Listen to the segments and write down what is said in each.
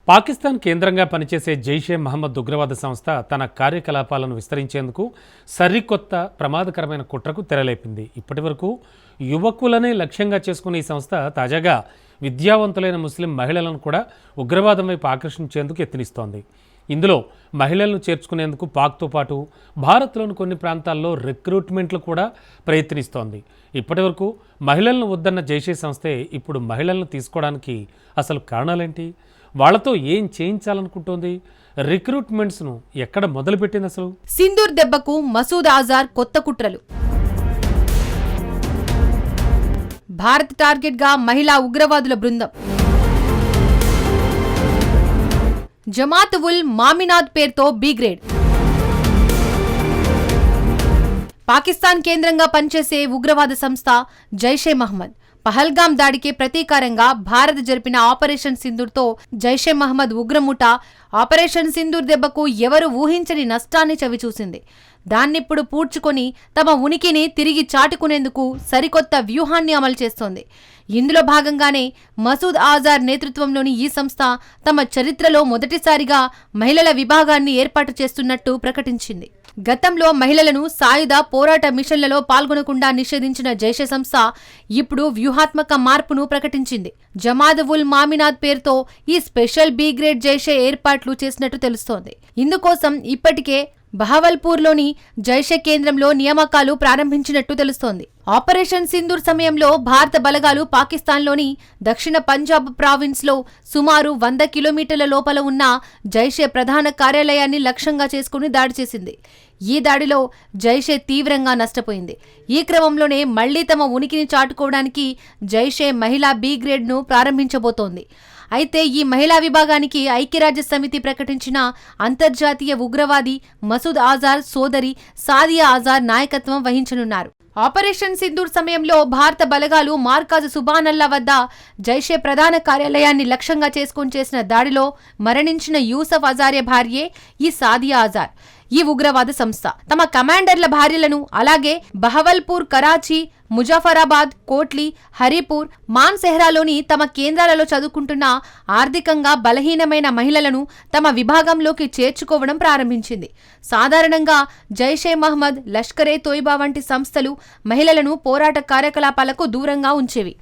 పాకిస్తాన్ కేంద్రంగా పనిచేసే జైషే మహమ్మద్ ఉగ్రవాద సంస్థ తన కార్యకలాపాలను విస్తరించేందుకు సరికొత్త ప్రమాదకరమైన కుట్రకు తెరలేపింది. ఇప్పటివరకు యువకులనే లక్ష్యంగా చేసుకున్న ఈ సంస్థ తాజాగా విద్యావంతులైన ముస్లిం మహిళలను కూడా ఉగ్రవాదం వైపు ఆకర్షించేందుకు యత్నిస్తోంది. ఇందులో మహిళలను చేర్చుకునేందుకు పాక్తో పాటు భారత్లోని కొన్ని ప్రాంతాల్లో రిక్రూట్మెంట్లు కూడా ప్రయత్నిస్తోంది. ఇప్పటివరకు మహిళలను వద్దన్న జైషే సంస్థే ఇప్పుడు మహిళలను తీసుకోవడానికి అసలు కారణాలేంటి, వాళ్లతో ఏం చేయించాలనుకుంటోంది, రిక్రూట్మెంట్స్ను ఎక్కడ మొదలుపెట్టింది? అసలు సింధూర్ దెబ్బకు మసూద్ అజార్ కొత్త కుట్రలు. భారత్ టార్గెట్గా మహిళా ఉగ్రవాదుల బృందం. జమాత్ ఉల్ మామినాద్ పేరుతో బి గ్రేడ్. పాకిస్తాన్ కేంద్రంగా పనిచేసే ఉగ్రవాద సంస్థ జైషే మహమ్మద్ పహల్గామ్ దాడికి ప్రతీకారంగా భారత్ జరిపిన ఆపరేషన్ సింధూర్తో జైషే మహమ్మద్ ఉగ్రముఠ ఆపరేషన్ సింధూర్ దెబ్బకు ఎవరు ఊహించని నష్టాన్ని చవిచూసింది. దాన్నిప్పుడు పూడ్చుకొని తమ ఉనికిని తిరిగి చాటుకునేందుకు సరికొత్త వ్యూహాన్ని అమలు చేస్తోంది. ఇందులో భాగంగానే మసూద్ అజార్ నేతృత్వంలోని ఈ సంస్థ తమ చరిత్రలో మొదటిసారిగా మహిళల విభాగాన్ని ఏర్పాటు చేస్తున్నట్టు ప్రకటించింది. గతంలో మహిళలను సాయుధ పోరాట మిషన్లలో పాల్గొనకుండా నిషేధించిన జైషే సంస్థ ఇప్పుడు వ్యూహాత్మక మార్పును ప్రకటించింది. జమాత్ ఉల్ మామినాద్ పేరుతో ఈ స్పెషల్ బి గ్రేడ్ జైషే ఏర్పాట్లు చేసినట్టు తెలుస్తోంది. ఇందుకోసం ఇప్పటికే బహవల్పూర్లోని జైషే కేంద్రంలో నియామకాలు ప్రారంభించినట్టు తెలుస్తోంది. ఆపరేషన్ సింధూర్ సమయంలో భారత బలగాలు పాకిస్తాన్లోని దక్షిణ పంజాబ్ ప్రావిన్స్లో సుమారు 100 కిలోమీటర్ల లోపల ఉన్న జైషే ప్రధాన కార్యాలయాన్ని లక్ష్యంగా చేసుకుని దాడి చేసింది. ఈ దాడిలో జైషే తీవ్రంగా నష్టపోయింది. ఈ క్రమంలోనే మళ్లీ తమ ఉనికిని చాటుకోవడానికి జైషే మహిళా బి గ్రేడ్ను ప్రారంభించబోతోంది. అయితే ఈ మహిళా విభాగానికి ఐక్యరాజ్య సమితి ప్రకటించిన అంతర్జాతీయ ఉగ్రవాది మసూద్ అజార్ సోదరి సాదియా అజార్ నాయకత్వం వహించనున్నారు. ఆపరేషన్ సింధూర్ సమయంలో భారత బలగాలు మార్కాజ్ సుబానల్లా వద్ద జైషే ప్రధాన కార్యాలయాన్ని లక్ష్యంగా చేసుకుని చేసిన దాడిలో మరణించిన యూసఫ్ అజారే భార్యే ఈ సాదియా అజార్. ఈ ఉగ్రవాద సంస్థ తమ కమాండర్ల భార్యలను, అలాగే బహవల్పూర్, కరాచీ, ముజఫరాబాద్, కోట్లీ, హరిపూర్, మాన్సెహ్రాలోని తమ కేంద్రాలలో చదువుకుంటున్న ఆర్థికంగా బలహీనమైన మహిళలను తమ విభాగంలోకి చేర్చుకోవడం ప్రారంభించింది. సాధారణంగా జైషే మహమ్మద్, లష్కరే తోయిబా వంటి సంస్థలు మహిళలను పోరాట కార్యకలాపాలకు దూరంగా ఉంచేవి.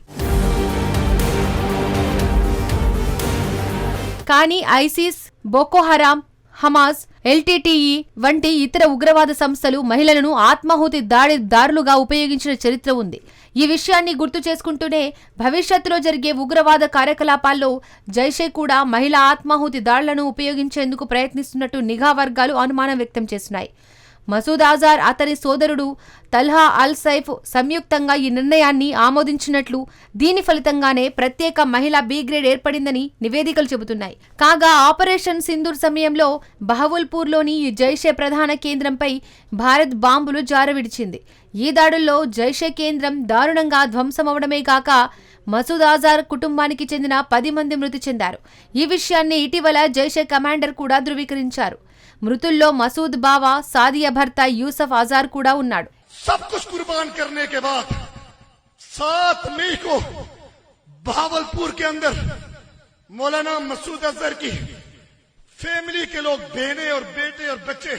కానీ ఐసిస్, బోకో హరాం, హమాస్, ఎల్టీటీఈ వంటి ఇతర ఉగ్రవాద సంస్థలు మహిళలను ఆత్మాహుతి దాడులుగా ఉపయోగించిన చరిత్ర ఉంది. ఈ విషయాన్ని గుర్తు చేసుకుంటూనే భవిష్యత్తులో జరిగే ఉగ్రవాద కార్యకలాపాల్లో జైషే కూడా మహిళా ఆత్మాహుతి దాడులను ఉపయోగించేందుకు ప్రయత్నిస్తున్నట్టు నిఘా వర్గాలు అనుమానం వ్యక్తం చేస్తున్నాయి. మసూద్ అజార్, అతని సోదరుడు తల్హా అల్ సైఫ్ సంయుక్తంగా ఈ నిర్ణయాన్ని ఆమోదించినట్లు, దీని ఫలితంగానే ప్రత్యేక మహిళా బి గ్రేడ్ ఏర్పడిందని నివేదికలు చెబుతున్నాయి. కాగా ఆపరేషన్ సింధూర్ సమయంలో బహవల్పూర్లోని ఈ జైషే ప్రధాన కేంద్రంపై భారత్ బాంబులు జారవిడిచింది. ఈ దాడుల్లో జైషే కేంద్రం దారుణంగా ధ్వంసమవడమే కాక మసూద్ అజార్ కుటుంబానికి చెందిన 10 మంది మృతి చెందారు. ఈ విషయాన్ని ఇటీవల జైషే కమాండర్ కూడా ధృవీకరించారు. మృతుల్లో మసూద్ బావా, సాదియా భర్త యూసఫ్ అజార్ కూడా ఉన్నాడు. सब कुछ कुर्बान करने के बाद 7 मई को बहावलपुर के अंदर मौलाना मसूद अजहर की फैमिली के लोग, बहनें और बेटे और बच्चे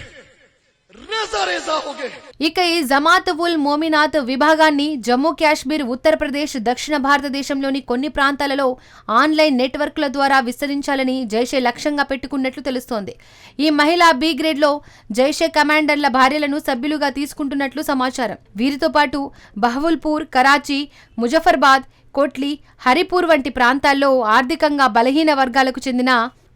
रेजा हो गए. ఇక ఈ జమాత్ ఉల్ మోమినాత్ విభాగాన్ని జమ్మూ కాశ్మీర్, ఉత్తరప్రదేశ్, దక్షిణ భారతదేశంలోని కొన్ని ప్రాంతాలలో ఆన్లైన్ నెట్వర్క్ల ద్వారా విస్తరించాలని జైషే లక్ష్యంగా పెట్టుకున్నట్లు తెలుస్తోంది. ఈ మహిళా బి గ్రేడ్లో జైషే కమాండర్ల భార్యలను సభ్యులుగా తీసుకుంటున్నట్లు సమాచారం. వీరితో పాటు బహవల్పూర్, కరాచీ, ముజఫర్బాద్, కోట్లీ, హరిపూర్ వంటి ప్రాంతాల్లో ఆర్థికంగా బలహీన వర్గాలకు చెందిన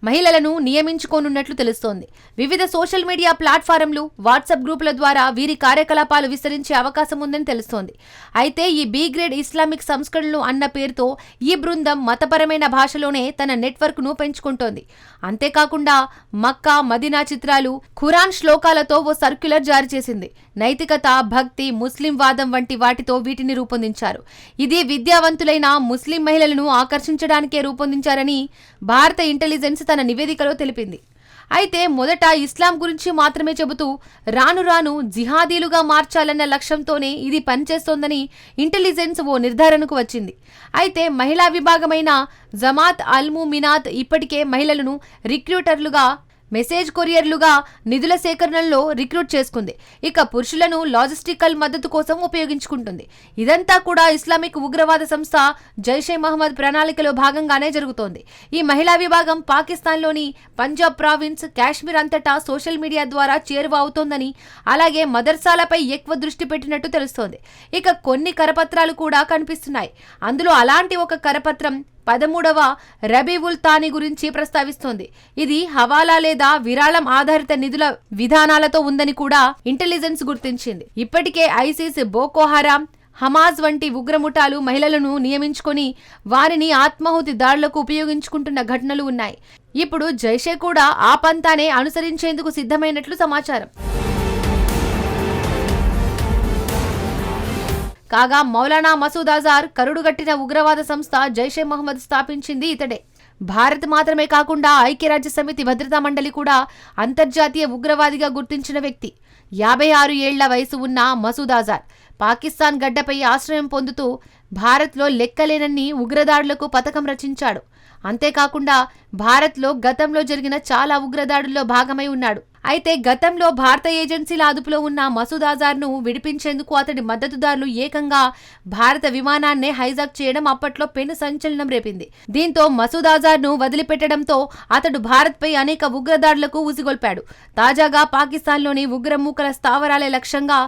మహిళలను నియమించుకోనున్నట్లు తెలుస్తోంది. వివిధ సోషల్ మీడియా ప్లాట్ఫారంలు, వాట్సాప్ గ్రూపుల ద్వారా వీరి కార్యకలాపాలు విస్తరించే అవకాశం ఉందని తెలుస్తోంది. అయితే ఈ బి గ్రేడ్ ఇస్లామిక్ సంస్కరణలు అన్న పేరుతో ఈ బృందం మతపరమైన భాషలోనే తన నెట్వర్క్ను పెంచుకుంటోంది. అంతేకాకుండా మక్కా, మదీనా చిత్రాలు, ఖురాన్ శ్లోకాలతో ఓ సర్క్యులర్ జారీ చేసింది. నైతికత, భక్తి, ముస్లిం వాదం వంటి వాటితో వీటిని రూపొందించారు. ఇది విద్యావంతులైన ముస్లిం మహిళలను ఆకర్షించడానికే రూపొందించారని భారత ఇంటెలిజెన్స్ తన నివేదికలో తెలిపింది. అయితే మొదట ఇస్లాం గురించి మాత్రమే చెబుతూ రాను రాను జిహాదీలుగా మార్చాలన్న లక్ష్యంతోనే ఇది పనిచేస్తోందని ఇంటెలిజెన్స్ ఓ నిర్ధారణకు వచ్చింది. అయితే మహిళా విభాగమైన జమాత్ అల్ ముమినాత్ ఇప్పటికే మహిళలను రిక్రూటర్లుగా, మెసేజ్ కొరియర్లుగా నిధుల సేకరణలో రిక్రూట్ చేసుకుంది. ఇక పురుషులను లాజిస్టికల్ మద్దతు కోసం ఉపయోగించుకుంటుంది. ఇదంతా కూడా ఇస్లామిక్ ఉగ్రవాద సంస్థ జైషే మహమ్మద్ ప్రణాళికలో భాగంగానే జరుగుతోంది. ఈ మహిళా విభాగం పాకిస్తాన్లోని పంజాబ్ ప్రావిన్స్, కాశ్మీర్ అంతటా సోషల్ మీడియా ద్వారా చేరువ అవుతోందని, అలాగే మదర్సాలపై ఎక్కువ దృష్టి పెట్టినట్టు తెలుస్తోంది. ఇక కొన్ని కరపత్రాలు కూడా కనిపిస్తున్నాయి. అందులో అలాంటి ఒక కరపత్రం 13వ రబీవుల్ తాని గురించి ప్రస్తావిస్తోంది. ఇది హవాలా లేదా విరాళం ఆధారిత నిధుల విధానాలతో ఉందని కూడా ఇంటెలిజెన్స్ గుర్తించింది. ఇప్పటికే ఐసిస్, బోకో హరాం, హమాజ్ వంటి ఉగ్రముఠాలు మహిళలను నియమించుకొని వారిని ఆత్మాహుతి దాడులకు ఉపయోగించుకుంటున్న ఘటనలు ఉన్నాయి. ఇప్పుడు జైషే కూడా ఆ పంతానే అనుసరించేందుకు సిద్ధమైనట్లు సమాచారం. కాగా మౌలానా మసూద్ అజార్ కరుడుగట్టిన ఉగ్రవాద సంస్థ జైషే మహమ్మద్ స్థాపించింది ఇతడే. భారత్ మాత్రమే కాకుండా ఐక్యరాజ్య సమితి భద్రతా మండలి కూడా అంతర్జాతీయ ఉగ్రవాదిగా గుర్తించిన వ్యక్తి. 56 ఏళ్ల వయసు ఉన్న మసూద్ అజార్ పాకిస్తాన్ గడ్డపై ఆశ్రయం పొందుతూ భారత్లో లెక్కలేనన్ని ఉగ్రదాడులకు పథకం రచించాడు. అంతేకాకుండా భారత్లో గతంలో జరిగిన చాలా ఉగ్రదాడుల్లో భాగమై ఉన్నాడు. అయితే గతంలో భారత ఏజెన్సీల అదుపులో ఉన్న మసూద్ అజార్ను విడిపించేందుకు అతడి మద్దతుదారులు ఏకంగా భారత విమానాన్నే హైజాక్ చేయడం అప్పట్లో పెను సంచలనం రేపింది. దీంతో మసూద్ అజార్ను వదిలిపెట్టడంతో అతడు భారత్పై అనేక ఉగ్రదాడులకు ఉసిగొల్పాడు. తాజాగా పాకిస్తాన్లోని ఉగ్రమూకల స్థావరాలే లక్ష్యంగా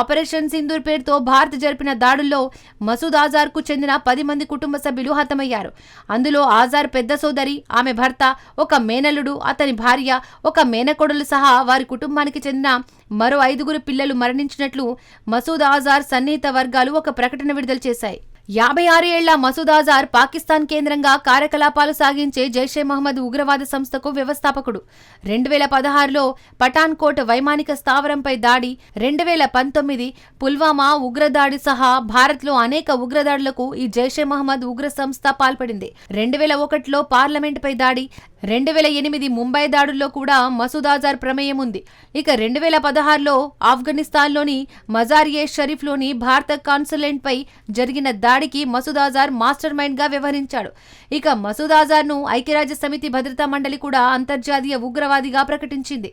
ఆపరేషన్ సింధూర్ పేరుతో భారత్ జరిపిన దాడుల్లో మసూద్ అజార్కు చెందిన 10 మంది కుటుంబ సభ్యులు హతమయ్యారు. అందులో అజార్ పెద్ద సోదరి, ఆమె భర్త, ఒక మేనల్లుడు, అతని భార్య, ఒక మేనకోడలు సహా వారి కుటుంబానికి చెందిన మరో 5గురు పిల్లలు మరణించినట్లు మసూద్ అజార్ సన్నిహిత వర్గాలు ఒక ప్రకటన విడుదల చేశాయి. 56 ఏళ్ల మసూద్ అజార్ పాకిస్తాన్ కేంద్రంగా కార్యకలాపాలు సాగించే జైషే మహమ్మద్ ఉగ్రవాద సంస్థకు వ్యవస్థాపకుడు. 2016లో పఠాన్ కోట్ వైమానిక స్థావరంపై దాడి, 2019 పుల్వామా ఉగ్రదాడి సహా భారత్లో అనేక ఉగ్రదాడులకు ఈ జైషే మహమ్మద్ ఉగ్ర సంస్థ పాల్పడింది. 2001లో పార్లమెంటుపై దాడి, 2008 ముంబై దాడుల్లో కూడా మసూద్ అజార్ ప్రమేయం ఉంది. ఇక 2016లో ఆఫ్ఘనిస్తాన్లోని మజార్-ఏ షరీఫ్లోని భారత కాన్సులేట్పై జరిగిన దాడికి మసూద్ అజార్ మాస్టర్ మైండ్ గా వ్యవహరించాడు. ఇక మసూద్ అజార్ను ఐక్యరాజ్య సమితి భద్రతా మండలి కూడా అంతర్జాతీయ ఉగ్రవాదిగా ప్రకటించింది.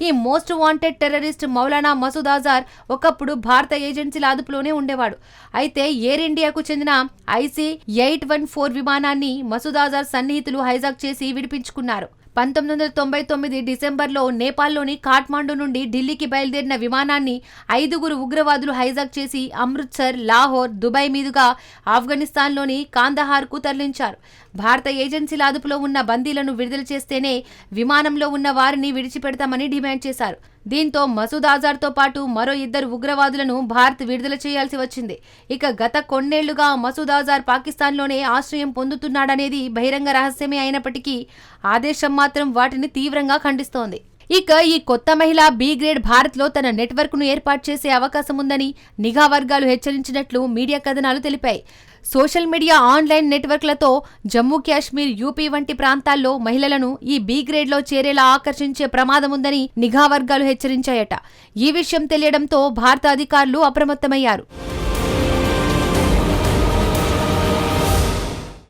ఈ most wanted terrorist Maulana Masood Azhar ఒకప్పుడు భారత ఏజెన్సీల అదుపులోనే ఉండేవాడు. అయితే ఎయిర్ ఇండియాకు చెందిన IC-814 విమానాన్ని మసూద్ అజార్ సన్నిహితులు హైజాక్ చేసి విడిపించుకున్నారు. 1999 డిసెంబర్లో నేపాల్లోని కాఠ్మండు నుండి ఢిల్లీకి బయలుదేరిన విమానాన్ని 5గురు ఉగ్రవాదులు హైజాక్ చేసి అమృత్సర్, లాహోర్, దుబాయ్ మీదుగా ఆఫ్ఘనిస్తాన్లోని కాందహార్కు తరలించారు. భారత ఏజెన్సీల అదుపులో ఉన్న బందీలను విడుదల చేస్తేనే విమానంలో ఉన్న వారిని విడిచిపెడతామని డిమాండ్ చేశారు. దీంతో మసూద్ అజార్తో పాటు మరో 2 ఉగ్రవాదులను భారత్ విడుదల చేయాల్సి వచ్చింది. ఇక గత కొన్నేళ్లుగా మసూద్ అజార్ పాకిస్తాన్లోనే ఆశ్రయం పొందుతున్నాడనేది బహిరంగ రహస్యమే అయినప్పటికీ ఆ దేశం మాత్రం వాటిని తీవ్రంగా ఖండిస్తోంది. ఇక ఈ కొత్త మహిళ బి గ్రేడ్ భారత్లో తన నెట్వర్క్ను ఏర్పాటు చేసే అవకాశం ఉందని నిఘా వర్గాలు హెచ్చరించినట్లు మీడియా కథనాలు తెలిపాయి. సోషల్ మీడియా, ఆన్లైన్ నెట్వర్క్లతో జమ్మూ కాశ్మీర్, యూపీ వంటి ప్రాంతాల్లో మహిళలను ఈ బి గ్రేడ్లో చేరేలా ఆకర్షించే ప్రమాదం ఉందని నిఘా వర్గాలు హెచ్చరించాయట. ఈ విషయం తెలియడంతో భారత అధికారులు అప్రమత్తమయ్యారు.